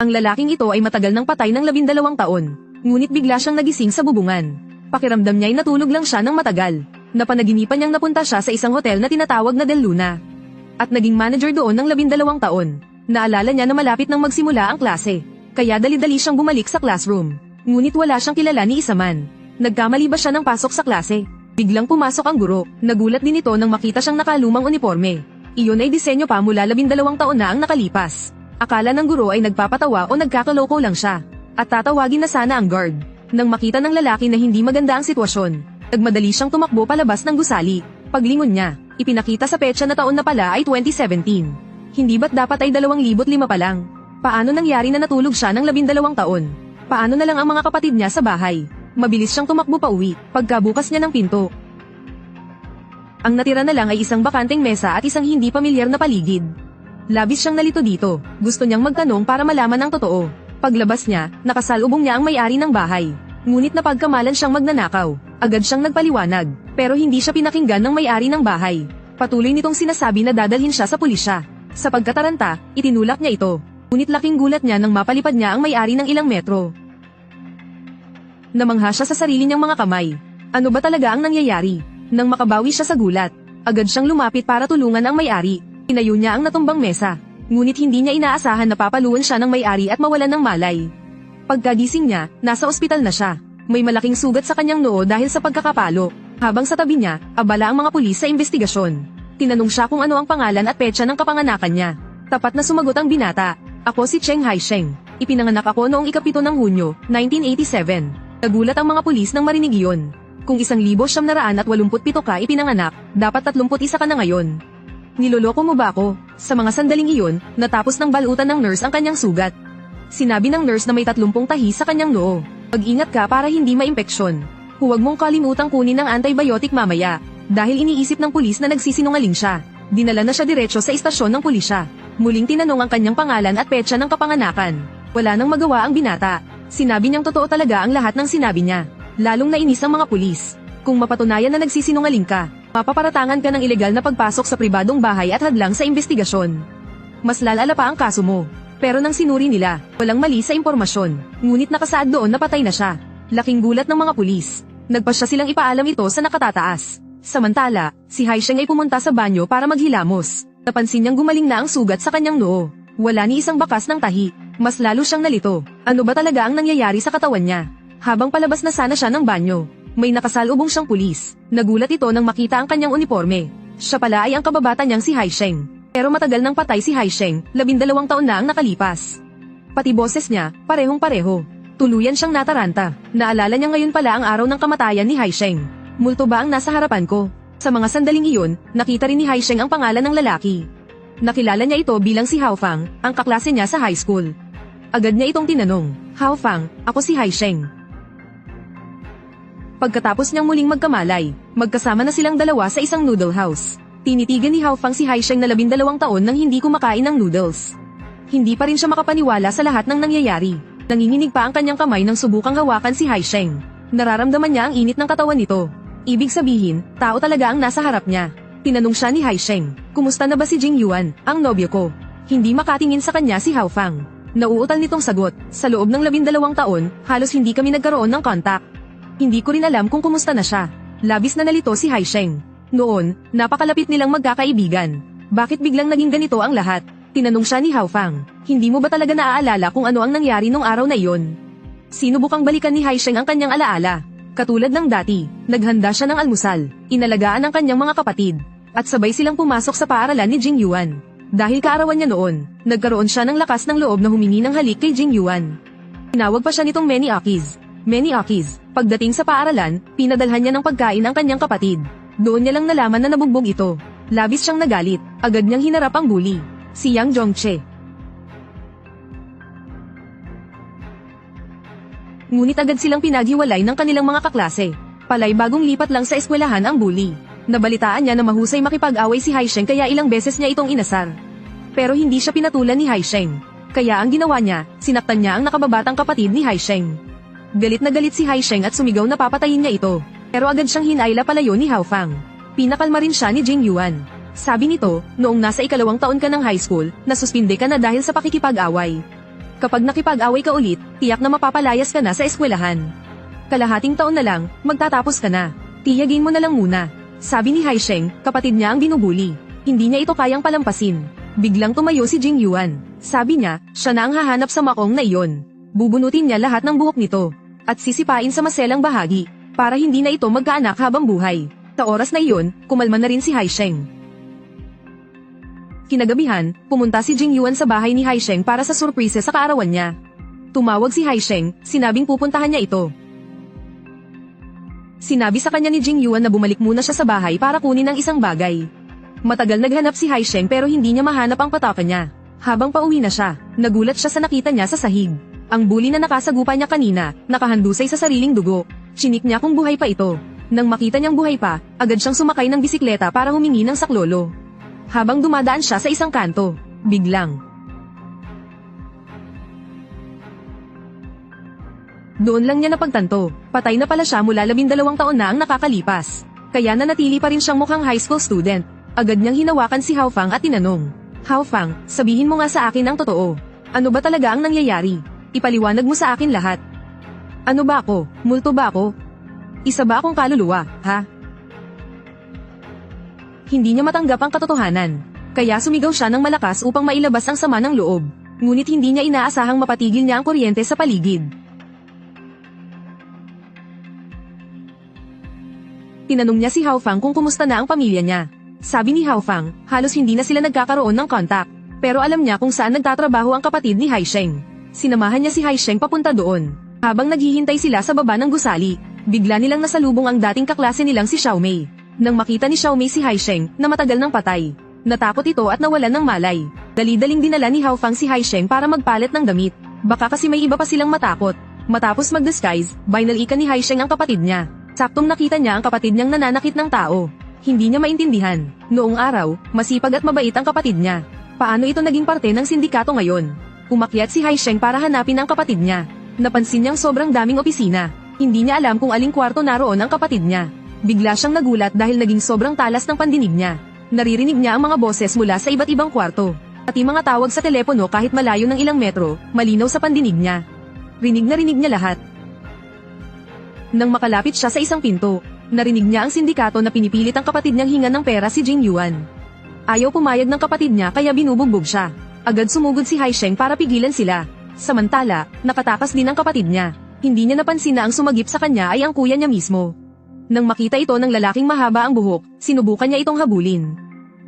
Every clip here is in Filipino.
Ang lalaking ito ay matagal nang patay ng 12 taon. Ngunit bigla siyang nagising sa bubungan. Pakiramdam niya ay natulog lang siya ng matagal. Napanaginipan niyang napunta siya sa isang hotel na tinatawag na Del Luna. At naging manager doon ng 12 taon. Naalala niya na malapit nang magsimula ang klase. Kaya dali-dali siyang bumalik sa classroom. Ngunit wala siyang kilala ni isa man. Nagkamali ba siya ng pasok sa klase? Biglang pumasok ang guro. Nagulat din ito nang makita siyang nakalumang uniforme. Iyon ay disenyo pa mula 12 taon na ang nakalipas. Akala ng guro ay nagpapatawa o nagkakaloko lang siya. At tatawagin na sana ang guard. Nang makita ng lalaki na hindi maganda ang sitwasyon, nagmadali siyang tumakbo palabas ng gusali. Paglingon niya, ipinakita sa petsa na taon na pala ay 2017. Hindi ba't dapat ay 2005 pa lang? Paano nangyari na natulog siya ng 12 taon? Paano na lang ang mga kapatid niya sa bahay? Mabilis siyang tumakbo pa uwi, pagkabukas niya ng pinto. Ang natira na lang ay isang bakanteng mesa at isang hindi pamilyar na paligid. Labis siyang nalito dito, gusto niyang magtanong para malaman ang totoo. Paglabas niya, nakasalubong niya ang may-ari ng bahay. Ngunit napagkamalan siyang magnanakaw. Agad siyang nagpaliwanag, pero hindi siya pinakinggan ng may-ari ng bahay. Patuloy nitong sinasabi na dadalhin siya sa pulisya. Sa pagkataranta, itinulak niya ito. Ngunit laking gulat niya nang mapalipad niya ang may-ari ng ilang metro. Namangha siya sa sarili niyang mga kamay. Ano ba talaga ang nangyayari? Nang makabawi siya sa gulat, agad siyang lumapit para tulungan ang may-ari. Tinayo niya ang natumbang mesa. Ngunit hindi niya inaasahan na papaluan siya ng may-ari at mawalan ng malay. Pagkagising niya, nasa ospital na siya. May malaking sugat sa kanyang noo dahil sa pagkakapalo. Habang sa tabi niya, abala ang mga pulis sa investigasyon. Tinanong siya kung ano ang pangalan at petsa ng kapanganakan niya. Tapat na sumagot ang binata. Ako si Cheng Haisheng. Ipinanganak ako noong ika-7 ng Hunyo, 1987. Nagulat ang mga pulis nang marinig iyon. Kung 1987 ka ipinanganak, dapat 31 ka na ngayon. Niloloko mo ba ako? Sa mga sandaling iyon, natapos ng balutan ng nurse ang kanyang sugat. Sinabi ng nurse na may 30 tahi sa kanyang noo. Mag-ingat ka para hindi maimpeksyon. Huwag mong kalimutang kunin ang antibiotic mamaya. Dahil iniisip ng pulis na nagsisinungaling siya. Dinala na siya diretso sa istasyon ng pulisya. Muling tinanong ang kanyang pangalan at petsa ng kapanganakan. Wala nang magawa ang binata. Sinabi niyang totoo talaga ang lahat ng sinabi niya. Lalong nainis ang mga pulis. Kung mapatunayan na nagsisinungaling ka, mapaparatangan ka ng ilegal na pagpasok sa pribadong bahay at hadlang sa investigasyon. Mas lalala pa ang kaso mo. Pero nang sinuri nila, walang mali sa impormasyon. Ngunit nakasaad doon na patay na siya. Laking gulat ng mga pulis. Nagpasya silang ipaalam ito sa nakatataas. Samantala, si Haisheng ay pumunta sa banyo para maghilamos. Napansin niyang gumaling na ang sugat sa kanyang noo. Wala ni isang bakas ng tahi. Mas lalo siyang nalito. Ano ba talaga ang nangyayari sa katawan niya? Habang palabas na sana siya ng banyo, may nakasalubong siyang pulis. Nagulat ito nang makita ang kanyang uniforme. Siya pala ay ang kababata niyang si Haisheng. Pero matagal nang patay si Haisheng, 12 taon na ang nakalipas. Pati boses niya, parehong-pareho. Tuluyan siyang nataranta. Naalala niya ngayon pala ang araw ng kamatayan ni Haisheng. Multo ba ang nasa harapan ko? Sa mga sandaling iyon, nakita rin ni Haisheng ang pangalan ng lalaki. Nakilala niya ito bilang si Haofang, ang kaklase niya sa high school. Agad niya itong tinanong, Haofang, ako si Haisheng. Pagkatapos niyang muling magkamalay, magkasama na silang dalawa sa isang noodle house. Tinitigan ni Haofang si Haisheng na 12 taon nang hindi kumakain ng noodles. Hindi pa rin siya makapaniwala sa lahat ng nangyayari. Nanginginig pa ang kanyang kamay nang subukang hawakan si Haisheng. Nararamdaman niya ang init ng katawan nito. Ibig sabihin, tao talaga ang nasa harap niya. Tinanong siya ni Haisheng, kumusta na ba si Jing Yuan, ang nobyo ko? Hindi makatingin sa kanya si Haofang. Nauutal nitong sagot, sa loob ng 12 taon, halos hindi kami nagkaroon ng contact. Hindi ko rin alam kung kumusta na siya. Labis na nalito si Haisheng. Noon, napakalapit nilang magkakaibigan. Bakit biglang naging ganito ang lahat? Tinanong siya ni Haofang. Hindi mo ba talaga naaalala kung ano ang nangyari nung araw na iyon? Sinubukang balikan ni Haisheng ang kanyang alaala. Katulad ng dati, naghanda siya ng almusal, inalagaan ang kanyang mga kapatid, at sabay silang pumasok sa paaralan ni Jing Yuan. Dahil kaarawan niya noon, nagkaroon siya ng lakas ng loob na humingi ng halik kay Jing Yuan. Tinawag pa siya nitong Many Akis. Many Akis, pagdating sa paaralan, pinadalhan niya ng pagkain ang kanyang kapatid. Doon niya lang nalaman na nabugbog ito. Labis siyang nagalit, agad niyang hinarap ang bully, si Yang Zhongche. Ngunit agad silang pinaghiwalay ng kanilang mga kaklase. Palay bagong lipat lang sa eskwelahan ang bully. Nabalitaan niya na mahusay makipag-away si Haisheng kaya ilang beses niya itong inasar. Pero hindi siya pinatulan ni Haisheng. Kaya ang ginawa niya, sinaktan niya ang nakababatang kapatid ni Haisheng. Galit na galit si Haisheng at sumigaw na papatayin niya ito. Pero agad siyang hinayla palayo ni Haofang. Pinakalma rin siya ni Jing Yuan. Sabi nito, noong nasa 2 taon ka ng high school, nasuspinde ka na dahil sa pakikipag-away. Kapag nakipag-away ka ulit, tiyak na mapapalayas ka na sa eskwelahan. Kalahating taon na lang, magtatapos ka na. Tiyagin mo na lang muna. Sabi ni Haisheng, kapatid niya ang binubuli. Hindi niya ito kayang palampasin. Biglang tumayo si Jing Yuan. Sabi niya, siya na ang hahanap sa makong na iyon. Bubunutin niya lahat ng buhok nito. At sisipain sa maselang bahagi. Para hindi na ito magkaanak habang buhay. Sa oras na iyon, kumalma na rin si Haisheng. Kinagabihan, pumunta si Jing Yuan sa bahay ni Haisheng para sa surprise sa kaarawan niya. Tumawag si Haisheng, sinabing pupuntahan niya ito. Sinabi sa kanya ni Jing Yuan na bumalik muna siya sa bahay para kunin ang isang bagay. Matagal naghanap si Haisheng pero hindi niya mahanap ang pataka niya. Habang pauwi na siya, nagulat siya sa nakita niya sa sahig. Ang bully na nakasagupa niya kanina, nakahandusay sa sariling dugo. Chinik niya kung buhay pa ito. Nang makita niyang buhay pa, agad siyang sumakay ng bisikleta para humingi ng saklolo. Habang dumadaan siya sa isang kanto, biglang doon lang niya napagtanto, patay na pala siya mula 12 taon na ang nakakalipas. Kaya nanatili pa rin siyang mukhang high school student. Agad niyang hinawakan si Hao Fang at tinanong, Hao Fang, sabihin mo nga sa akin ang totoo. Ano ba talaga ang nangyayari? Ipaliwanag mo sa akin lahat. Ano ba ako? Multo ba ako? Isa ba akong kaluluwa, ha? Hindi niya matanggap ang katotohanan. Kaya sumigaw siya ng malakas upang mailabas ang sama ng loob. Ngunit hindi niya inaasahang mapatigil niya ang kuryente sa paligid. Tinanong niya si Hao Fang kung kumusta na ang pamilya niya. Sabi ni Hao Fang, halos hindi na sila nagkakaroon ng contact. Pero alam niya kung saan nagtatrabaho ang kapatid ni Haisheng. Sinamahan niya si Haisheng papunta doon. Habang naghihintay sila sa baba ng gusali, bigla nilang nasalubong ang dating kaklase nilang si Xiaomei. Nang makita ni Xiaomei si Haisheng na matagal nang patay, natakot ito at nawalan ng malay. Dali-daling dinala ni Hao Fang si Haisheng para magpalit ng damit. Baka kasi may iba pa silang matakot. Matapos mag-disguise, binalikan ni Haisheng ang kapatid niya. Saktong nakita niya ang kapatid niyang nananakit ng tao. Hindi niya maintindihan. Noong araw, masipag at mabait ang kapatid niya. Paano ito naging parte ng sindikato ngayon? Umakyat si Haisheng para hanapin ang kapatid niya. Napansin niyang sobrang daming opisina. Hindi niya alam kung aling kwarto naroon ang kapatid niya. Bigla siyang nagulat dahil naging sobrang talas ng pandinig niya. Naririnig niya ang mga boses mula sa iba't ibang kwarto. Pati mga tawag sa telepono kahit malayo ng ilang metro, malinaw sa pandinig niya. Rinig na rinig niya lahat. Nang makalapit siya sa isang pinto, narinig niya ang sindikato na pinipilit ang kapatid niyang hingan ng pera si Jing Yuan. Ayaw pumayag ng kapatid niya kaya binubugbog siya. Agad sumugod si Haisheng para pigilan sila. Samantala, nakatakas din ang kapatid niya. Hindi niya napansin na ang sumagip sa kanya ay ang kuya niya mismo. Nang makita ito ng lalaking mahaba ang buhok, sinubukan niya itong habulin.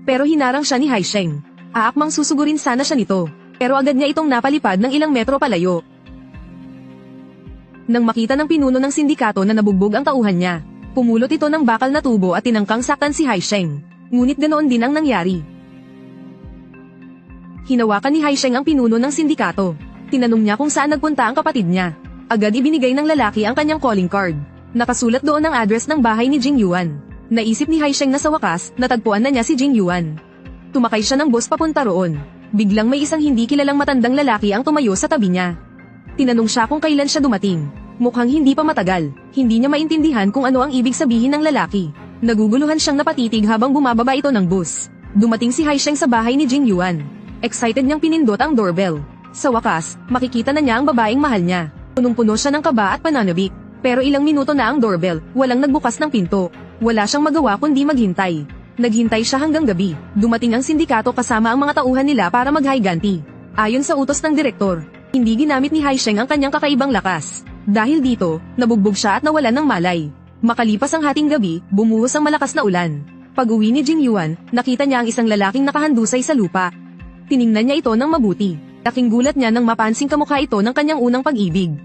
Pero hinarang siya ni Haisheng. Aakmang susugurin sana siya nito, pero agad niya itong napalipad ng ilang metro palayo. Nang makita ng pinuno ng sindikato na nabugbog ang tauhan niya, pumulot ito ng bakal na tubo at tinangkang saktan si Haisheng. Ngunit ganoon din ang nangyari. Hinawakan ni Haisheng ang pinuno ng sindikato. Tinanong niya kung saan nagpunta ang kapatid niya. Agad ibinigay ng lalaki ang kanyang calling card. Nakasulat doon ang address ng bahay ni Jing Yuan. Naisip ni Haisheng na sa wakas, natagpuan na niya si Jing Yuan. Tumakay siya ng bus papunta roon. Biglang may isang hindi kilalang matandang lalaki ang tumayo sa tabi niya. Tinanong siya kung kailan siya dumating. Mukhang hindi pa matagal. Hindi niya maintindihan kung ano ang ibig sabihin ng lalaki. Naguguluhan siyang napatitig habang bumababa ito ng bus. Dumating si Haisheng sa bahay ni Jing Yuan. Excited niyang pinindot ang doorbell. Sa wakas, makikita na niya ang babaeng mahal niya. Punong-puno siya ng kaba at pananabik. Pero ilang minuto na ang doorbell, walang nagbukas ng pinto. Wala siyang magawa kundi maghintay. Naghintay siya hanggang gabi. Dumating ang sindikato kasama ang mga tauhan nila para maghiganti. Ayon sa utos ng direktor, hindi ginamit ni Haisheng ang kanyang kakaibang lakas. Dahil dito, nabugbog siya at nawalan ng malay. Makalipas ang hating gabi, bumuhos ang malakas na ulan. Pag-uwi ni Jing Yuan, nakita niya ang isang lalaking nakahandusay sa lupa. Tiningnan niya ito ng mabuti. Laking gulat niya nang mapansing kamukha ito ng kanyang unang pag-ibig.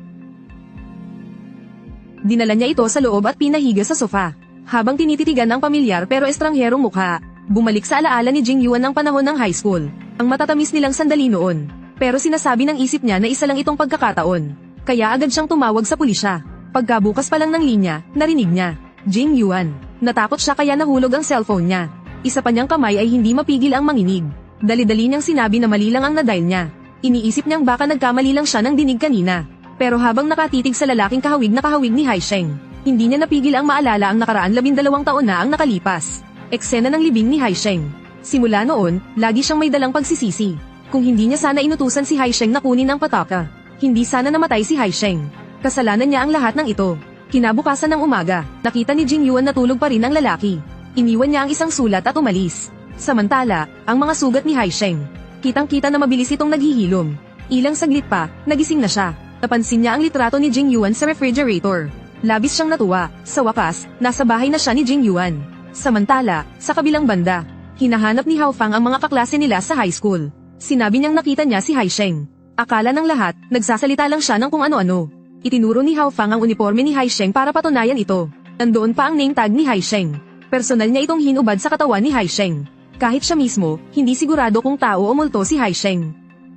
Dinala niya ito sa loob at pinahiga sa sofa. Habang tinititigan ang pamilyar pero estrangherong mukha, bumalik sa alaala ni Jing Yuan ang panahon ng high school. Ang matatamis nilang sandali noon. Pero sinasabi ng isip niya na isa lang itong pagkakataon. Kaya agad siyang tumawag sa pulisya. Pagkabukas pa lang ng linya, narinig niya, Jing Yuan. Natakot siya kaya nahulog ang cellphone niya. Isa pa niyang kamay ay hindi mapigil ang manginig. Dali-dali niyang sinabi na mali lang ang nadial niya. Iniisip niyang baka nagkamali lang siya ng dinig kanina. Pero habang nakatitig sa lalaking kahawig na kahawig ni Haisheng, hindi niya napigil ang maalala ang nakaraan 12 taon na ang nakalipas. Eksena ng libing ni Haisheng. Simula noon, lagi siyang may dalang pagsisisi. Kung hindi niya sana inutusan si Haisheng na kunin ang pataka, hindi sana namatay si Haisheng. Kasalanan niya ang lahat ng ito. Kinabukasan ng umaga, nakita ni Jing Yuan na tulog pa rin ang lalaki. Iniwan niya ang isang sulat at umalis. Samantala, ang mga sugat ni Haisheng, kitang-kita na mabilis itong naghihilom. Ilang saglit pa, nagising na siya. Napansin niya ang litrato ni Jing Yuan sa refrigerator. Labis siyang natuwa. Sa wakas, nasa bahay na siya ni Jing Yuan. Samantala, sa kabilang banda, hinahanap ni Hao Fang ang mga kaklase nila sa high school. Sinabi niyang nakita niya si Haisheng. Akala ng lahat, nagsasalita lang siya ng kung ano-ano. Itinuro ni Hao Fang ang uniforme ni Haisheng para patunayan ito. Nandoon pa ang name tag ni Haisheng. Personal niya itong hinubad sa katawan ni Haisheng. Kahit siya mismo, hindi sigurado kung tao o multo si Haisheng.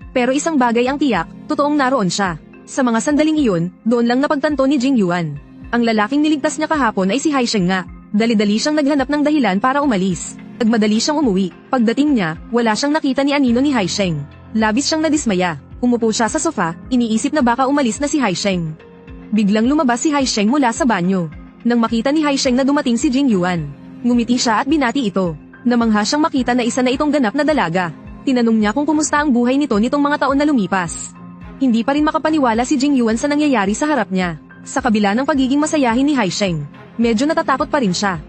Pero isang bagay ang tiyak, totoong naroon siya. Sa mga sandaling iyon, doon lang napagtanto ni Jing Yuan. Ang lalaking niligtas niya kahapon ay si Haisheng nga. Dali-dali siyang naghanap ng dahilan para umalis. Nagmadali siyang umuwi. Pagdating niya, wala siyang nakita ni Anino ni Haisheng. Labis siyang nadismaya. Umupo siya sa sofa, iniisip na baka umalis na si Haisheng. Biglang lumabas si Haisheng mula sa banyo. Nang makita ni Haisheng na dumating si Jing Yuan, ngumiti siya at binati ito. Namangha siyang makita na isa na itong ganap na dalaga. Tinanong niya kung kumusta ang buhay nito nitong mga taon na lumipas. Hindi pa rin makapaniwala si Jing Yuan sa nangyayari sa harap niya. Sa kabila ng pagiging masayahin ni Haisheng, medyo natatakot pa rin siya.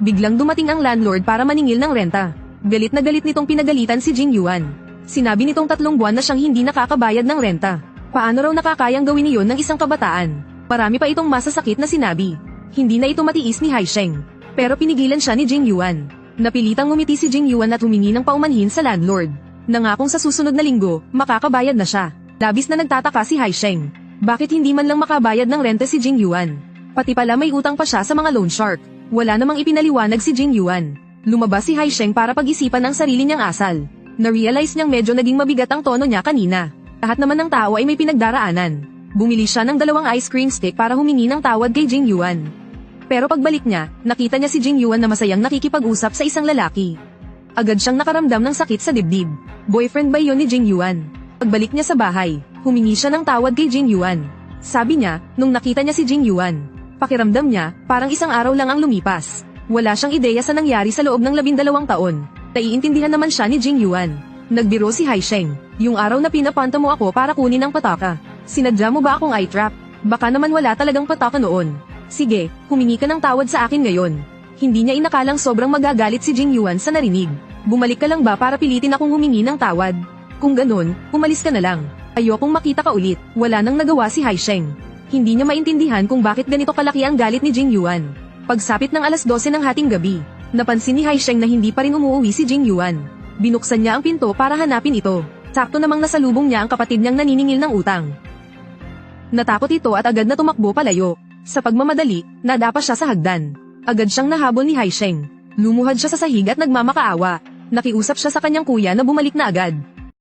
Biglang dumating ang landlord para maningil ng renta. Galit na galit nitong pinagalitan si Jing Yuan. Sinabi nitong 3 buwan na siyang hindi nakakabayad ng renta. Paano raw nakakayang gawin iyon ng isang kabataan? Marami pa itong masasakit na sinabi. Hindi na ito matiis ni Haisheng. Pero pinigilan siya ni Jing Yuan. Napilitang ngumiti si Jing Yuan at humingi ng paumanhin sa landlord. Nangakong sa susunod na linggo, makakabayad na siya. Labis na nagtataka si Haisheng. Bakit hindi man lang makabayad ng renta si Jing Yuan? Pati pala may utang pa siya sa mga loan shark. Wala namang ipinaliwanag si Jing Yuan. Lumabas si Haisheng para pag-isipan ang sarili niyang asal. Na-realize niyang medyo naging mabigat ang tono niya kanina. Lahat naman ng tao ay may pinagdaraanan. Bumili siya ng 2 ice cream stick para humingi ng tawad kay Jing Yuan. Pero pagbalik niya, nakita niya si Jing Yuan na masayang nakikipag-usap sa isang lalaki. Agad siyang nakaramdam ng sakit sa dibdib. Boyfriend ba yun ni Jing Yuan? Pagbalik niya sa bahay, humingi siya ng tawad kay Jing Yuan. Sabi niya, nung nakita niya si Jing Yuan, pakiramdam niya, parang isang araw lang ang lumipas. Wala siyang ideya sa nangyari sa loob ng 12 taon. Naiintindihan naman siya ni Jing Yuan. Nagbiro si Haisheng. Yung araw na pinapunta mo ako para kunin ang pataka. Sinadya mo ba akong i-trap? Baka naman wala talagang pataka noon. Sige, humingi ka ng tawad sa akin ngayon. Hindi niya inakalang sobrang magagalit si Jing Yuan sa narinig. Bumalik ka lang ba para pilitin akong humingi ng tawad? Kung ganun, umalis ka na lang. Ayokong makita ka ulit. Wala nang nagawa si Haisheng. Hindi niya maintindihan kung bakit ganito kalaki ang galit ni Jing Yuan. Pagsapit ng alas 12 ng hating gabi, napansin ni Haisheng na hindi pa rin umuwi si Jing Yuan. Binuksan niya ang pinto para hanapin ito. Sakto namang nasalubong niya ang kapatid niyang naniningil ng utang. Natakot ito at agad na tumakbo palayo. Sa pagmamadali, nadapa siya sa hagdan. Agad siyang nahabol ni Haisheng. Lumuhad siya sa sahig at nagmamakaawa. Nakiusap siya sa kanyang kuya na bumalik na agad.